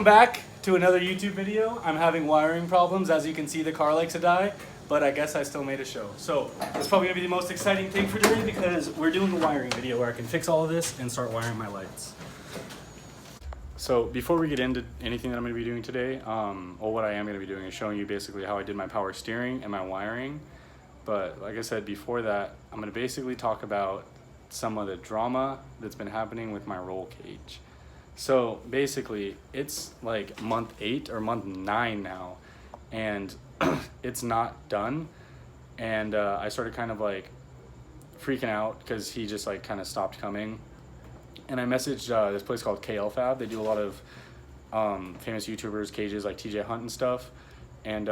back to another YouTube video. I'm having wiring problems. As you can see, the car likes to die, but I guess I still made a show. So it's probably gonna be the most exciting thing for today because we're doing a wiring video where I can fix all of this and start wiring my lights. So before we get into anything that I'm gonna be doing today, or what I am gonna be doing is showing you basically how I did my power steering and my wiring. But like I said before that, I'm gonna basically talk about some of the drama that's been happening with my roll cage. So basically it's like month 8 or month 9 now, and it's not done. And I started kind of like freaking out because he just like kind of stopped coming. And I messaged this place called KL Fab. They do a lot of famous YouTubers cages like TJ Hunt and stuff. And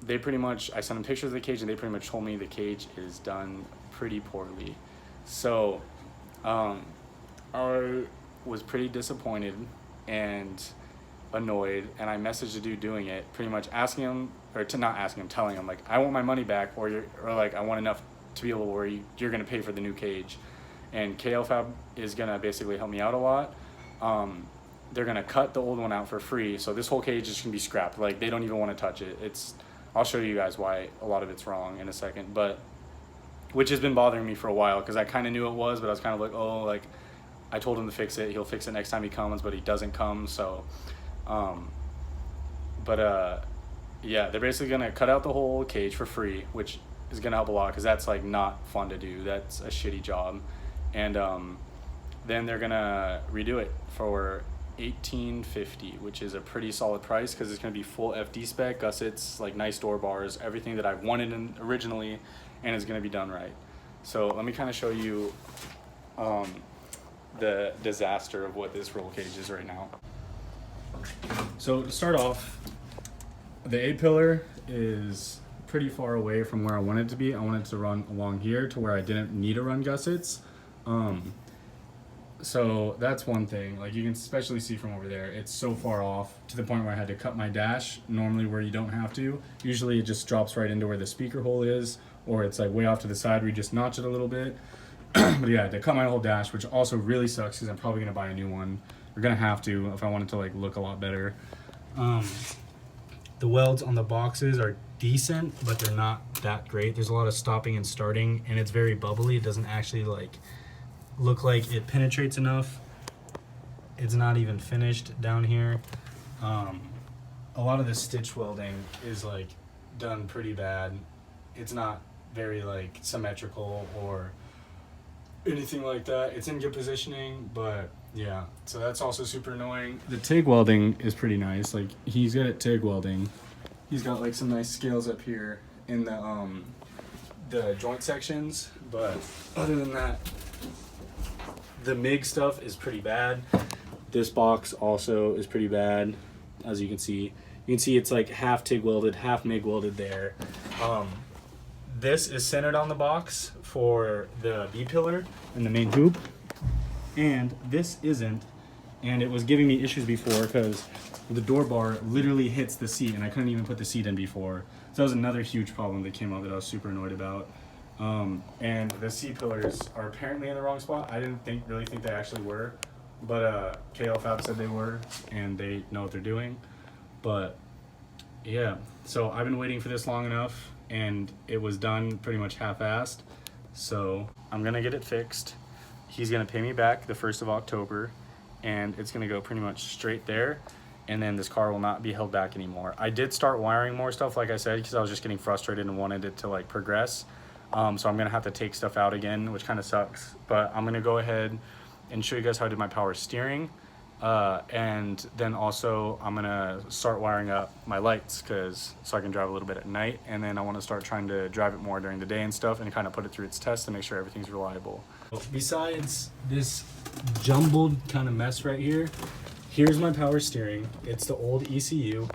they pretty much, I sent them pictures of the cage and they pretty much told me the cage is done pretty poorly. So I was pretty disappointed and annoyed, and I messaged the dude doing it, pretty much asking him, or to not asking him, telling him like, I want my money back, or like I want enough to be able to where you're gonna pay for the new cage. And KL Fab is gonna basically help me out a lot. They're gonna cut the old one out for free, so this whole cage is gonna be scrapped. Like, they don't even want to touch it. I'll show you guys why a lot of it's wrong in a second, but which has been bothering me for a while because I kind of knew it was, but I was kind of like, oh, like I told him to fix it. He'll fix it next time he comes, but he doesn't come. So, yeah, they're basically gonna cut out the whole cage for free, which is gonna help a lot because that's like not fun to do. That's a shitty job. And then they're gonna redo it for $18.50, which is a pretty solid price because it's gonna be full FD spec, gussets, like nice door bars, everything that I wanted originally, and it's gonna be done right. So let me kind of show you the disaster of what this roll cage is right now. So to start off, the A-pillar is pretty far away from where I want it to be. I want it to run along here to where I didn't need to run gussets. So that's one thing. Like, you can especially see from over there, it's so far off to the point where I had to cut my dash, normally where you don't have to. Usually it just drops right into where the speaker hole is, or it's like way off to the side where you just notch it a little bit. But yeah, they cut my whole dash, which also really sucks because I'm probably gonna buy a new one. We're gonna have to if I want it to like look a lot better. The welds on the boxes are decent, but they're not that great. There's a lot of stopping and starting, and it's very bubbly. It doesn't actually like look like it penetrates enough. It's not even finished down here. A lot of the stitch welding is like done pretty bad. It's not very like symmetrical or anything like that. It's in good positioning, but yeah, so that's also super annoying. The TIG welding is pretty nice. Like, he's good at TIG welding. He's got like some nice scales up here in the joint sections, but other than that, the MIG stuff is pretty bad. This box also is pretty bad, as you can see. You can see it's like half TIG welded, half MIG welded there. This is centered on the box for the B-pillar and the main hoop, and this isn't, and it was giving me issues before because the door bar literally hits the seat, and I couldn't even put the seat in before. So that was another huge problem that came up that I was super annoyed about. And the C-pillars are apparently in the wrong spot. I didn't really think they actually were, but KL Fab said they were, and they know what they're doing. But yeah, so I've been waiting for this long enough, and it was done pretty much half-assed. So I'm gonna get it fixed. He's gonna pay me back the 1st of October, and it's gonna go pretty much straight there, and then this car will not be held back anymore. I did start wiring more stuff, like I said, because I was just getting frustrated and wanted it to like progress. So I'm gonna have to take stuff out again, which kind of sucks, but I'm gonna go ahead and show you guys how I did my power steering. And then also I'm gonna start wiring up my lights so I can drive a little bit at night, and then I want to start trying to drive it more during the day and stuff, and kind of put it through its test to make sure everything's reliable. Besides this jumbled kind of mess right here, here's my power steering. It's the old ECU.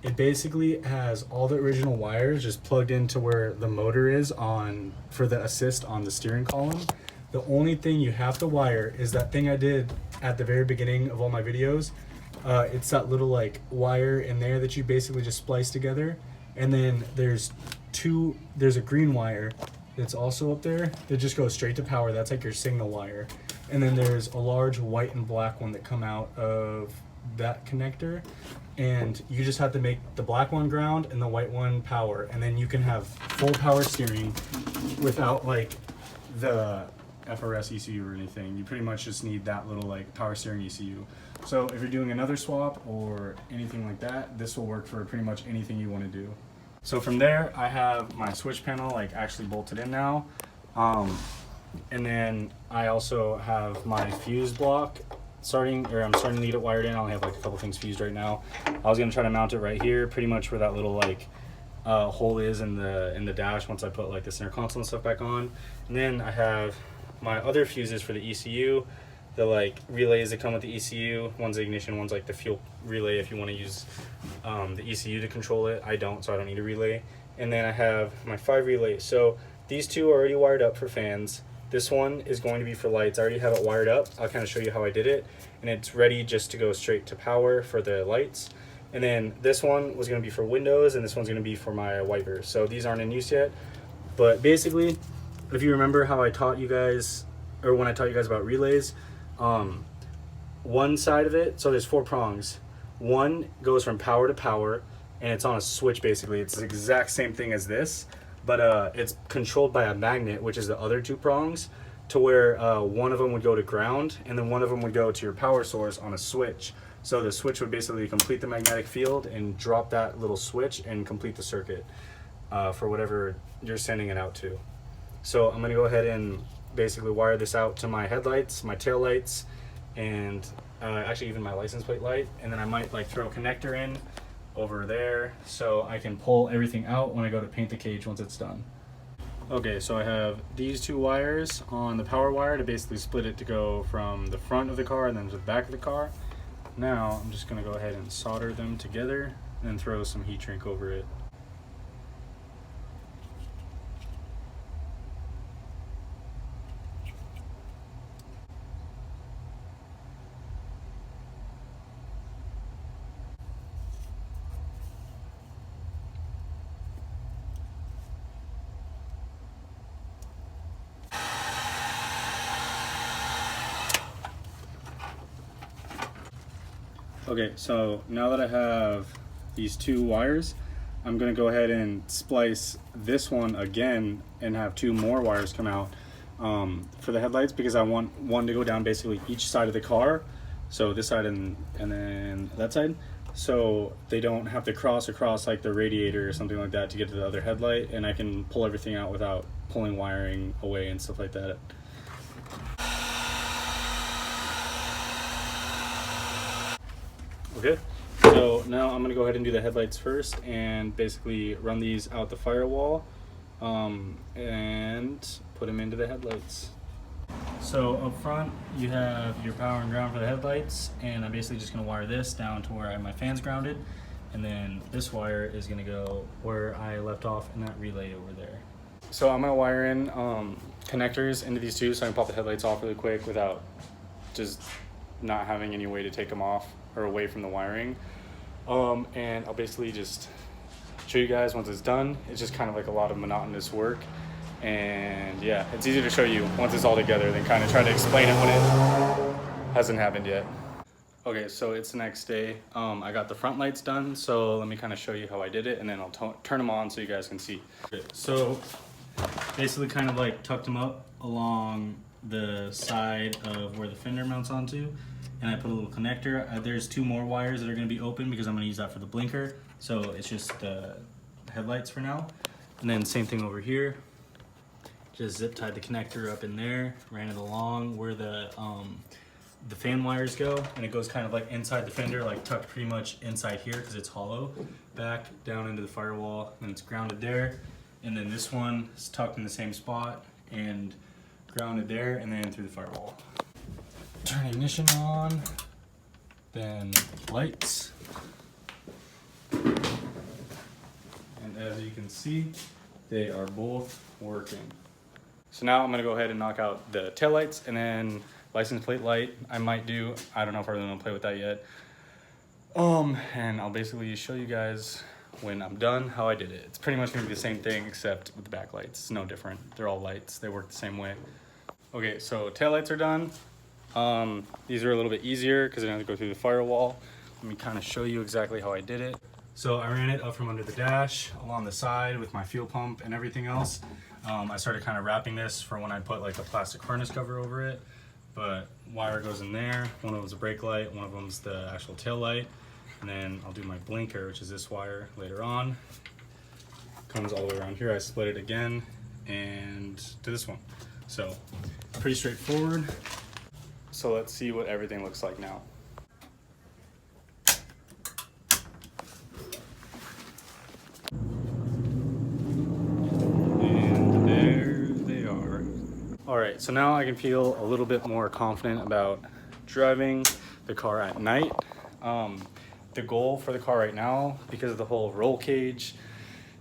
It basically has all the original wires just plugged into where the motor is for the assist on the steering column. The only thing you have to wire is that thing I did at the very beginning of all my videos. It's that little like wire in there that you basically just splice together. And then there's a green wire that's also up there that just goes straight to power. That's like your signal wire. And then there's a large white and black one that come out of that connector, and you just have to make the black one ground and the white one power, and then you can have full power steering without like the FRS ECU or anything. You pretty much just need that little like power steering ECU. So if you're doing another swap or anything like that, this will work for pretty much anything you want to do. So from there, I have my switch panel like actually bolted in now. And then I also have my fuse block I'm starting to get it wired in. I only have like a couple things fused right now. I was gonna try to mount it right here, pretty much where that little like hole is in the dash once I put like the center console and stuff back on. And then I have my other fuses for the ECU, the like relays that come with the ECU. One's the ignition, one's like the fuel relay if you want to use the ECU to control it. I don't, so I don't need a relay. And then I have my 5 relays. So these two are already wired up for fans. This one is going to be for lights. I already have it wired up. I'll kind of show you how I did it. And it's ready just to go straight to power for the lights. And then this one was going to be for windows, and this one's going to be for my wipers. So these aren't in use yet. But basically, if you remember how I taught you guys, or when I taught you guys about relays, one side of it, so there's 4 prongs. One goes from power to power, and it's on a switch basically. It's the exact same thing as this, but it's controlled by a magnet, which is the other 2 prongs, to where one of them would go to ground, and then one of them would go to your power source on a switch. So the switch would basically complete the magnetic field and drop that little switch and complete the circuit for whatever you're sending it out to. So I'm gonna go ahead and basically wire this out to my headlights, my tail lights, and actually even my license plate light. And then I might like throw a connector in over there so I can pull everything out when I go to paint the cage once it's done. Okay, so I have these 2 wires on the power wire to basically split it to go from the front of the car and then to the back of the car. Now I'm just gonna go ahead and solder them together and throw some heat shrink over it. Okay, so now that I have these 2 wires, I'm gonna go ahead and splice this one again and have 2 more wires come out for the headlights, because I want one to go down basically each side of the car. So this side and then that side. So they don't have to cross across like the radiator or something like that to get to the other headlight, and I can pull everything out without pulling wiring away and stuff like that. Okay, so now I'm gonna go ahead and do the headlights first and basically run these out the firewall and put them into the headlights. So up front you have your power and ground for the headlights, and I'm basically just gonna wire this down to where my fan's grounded, and then this wire is gonna go where I left off in that relay over there. So I'm gonna wire in connectors into these 2 so I can pop the headlights off really quick without just not having any way to take them off or away from the wiring. And I'll basically just show you guys once it's done. It's just kind of like a lot of monotonous work, and yeah, it's easier to show you once it's all together than kind of try to explain it when it hasn't happened yet. Okay, so it's the next day. I got the front lights done, so let me kind of show you how I did it, and then I'll turn them on so you guys can see. Okay, so basically kind of like tucked them up along the side of where the fender mounts onto, and I put a little connector. There's 2 more wires that are going to be open because I'm going to use that for the blinker, so it's just the headlights for now. And then same thing over here, just zip tied the connector up in there, ran it along where the fan wires go, and it goes kind of like inside the fender, like tucked pretty much inside here because it's hollow, back down into the firewall, and it's grounded there. And then this one is tucked in the same spot and grounded there, and then through the firewall. Turn ignition on, then lights, and as you can see, they are both working. So now I'm gonna go ahead and knock out the taillights and then license plate light. I don't know if I'm gonna play with that yet. And I'll basically show you guys when I'm done how I did it. It's pretty much gonna be the same thing except with the backlights. It's no different. They're all lights. They work the same way. Okay, so taillights are done. These are a little bit easier because I don't have to go through the firewall. Let me kind of show you exactly how I did it. So I ran it up from under the dash, along the side with my fuel pump and everything else. I started kind of wrapping this for when I put like a plastic harness cover over it, but wire goes in there. One of them's a brake light, one of them's the actual tail light, and then I'll do my blinker, which is this wire later on. Comes all the way around here. I split it again and do this one. So pretty straightforward. So let's see what everything looks like now. And there they are. All right, so now I can feel a little bit more confident about driving the car at night. The goal for the car right now, because of the whole roll cage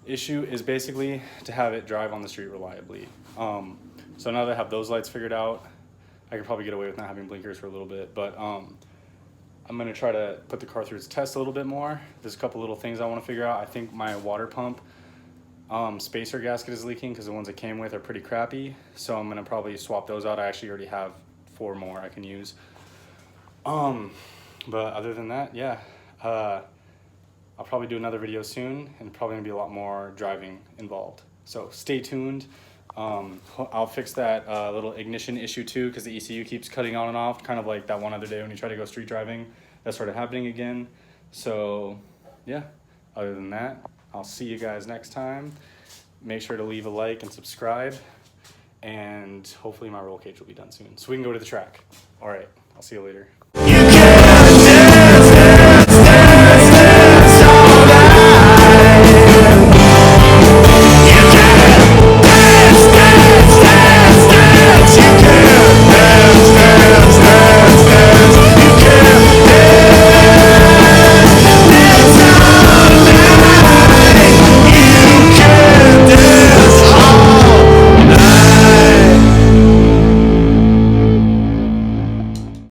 issue, is basically to have it drive on the street reliably. So now that I have those lights figured out, I could probably get away with not having blinkers for a little bit, but I'm gonna try to put the car through its test a little bit more. There's a couple little things I wanna figure out. I think my water pump spacer gasket is leaking because the ones it came with are pretty crappy. So I'm gonna probably swap those out. I actually already have 4 more I can use. But other than that, yeah. I'll probably do another video soon, and probably gonna be a lot more driving involved. So stay tuned. I'll fix that little ignition issue too, because the ECU keeps cutting on and off, kind of like that one other day when you try to go street driving. That's sort of happening again. So yeah, other than that, I'll see you guys next time. Make sure to leave a like and subscribe, and hopefully my roll cage will be done soon so we can go to the track. All right, I'll see you later.